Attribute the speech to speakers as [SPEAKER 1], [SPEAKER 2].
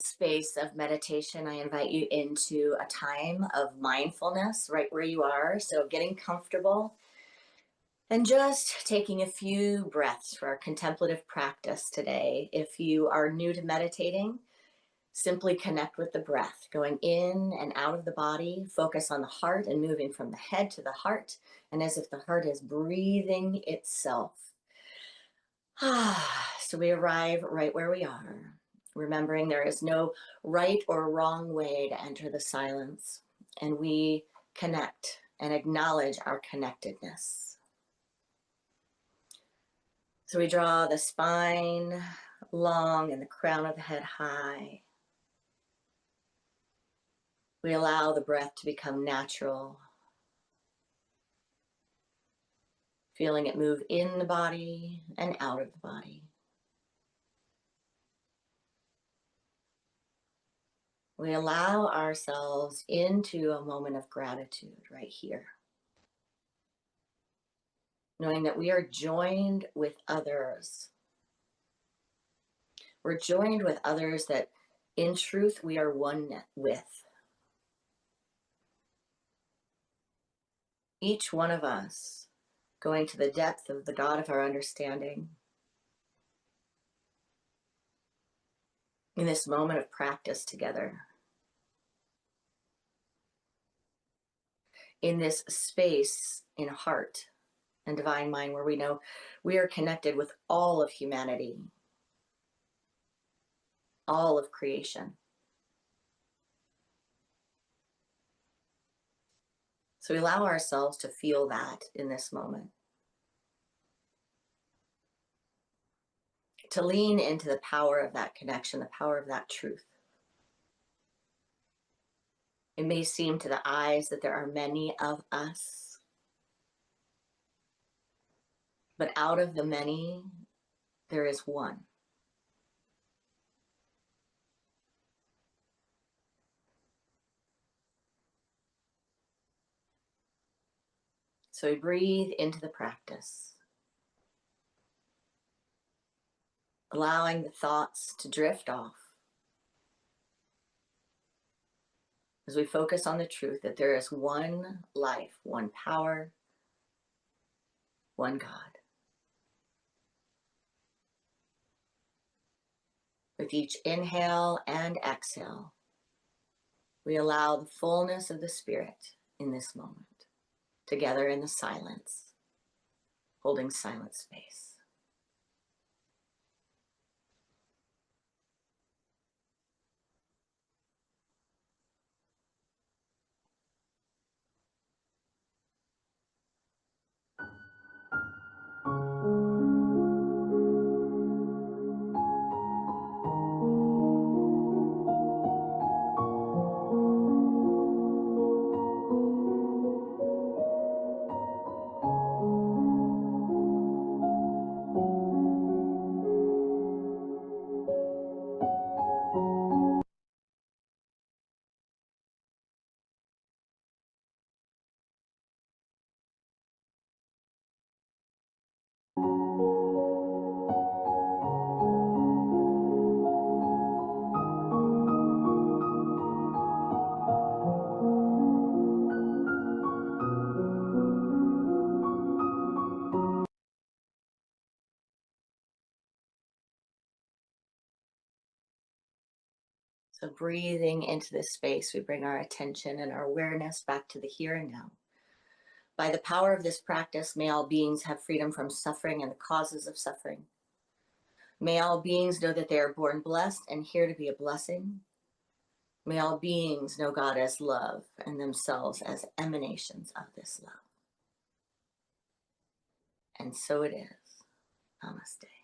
[SPEAKER 1] Space of meditation, I invite you into a time of mindfulness right where you are. So, getting comfortable and just taking a few breaths for our contemplative practice today. If you are new to meditating, simply connect with the breath, going in and out of the body, focus on the heart and moving from the head to the heart, and as if the heart is breathing itself. So we arrive right where we are, remembering there is no right or wrong way to enter the silence, and we connect and acknowledge our connectedness. So we draw the spine long and the crown of the head high. We allow the breath to become natural, feeling it move in the body and out of the body. We allow ourselves into a moment of gratitude right here, knowing that we are joined with others. We're joined with others that in truth we are one with. Each one of us going to the depth of the God of our understanding in this moment of practice together. In this space in heart and divine mind where we know we are connected with all of humanity, all of creation. So we allow ourselves to feel that in this moment, to lean into the power of that connection, the power of that truth. It may seem to the eyes that there are many of us, but out of the many, there is one. So we breathe into the practice, allowing the thoughts to drift off as we focus on the truth that there is one life, one power, one God. With each inhale and exhale, we allow the fullness of the Spirit in this moment, together in the silence, holding silent space. So breathing into this space, we bring our attention and our awareness back to the here and now. By the power of this practice, may all beings have freedom from suffering and the causes of suffering. May all beings know that they are born blessed and here to be a blessing. May all beings know God as love and themselves as emanations of this love. And so it is. Namaste.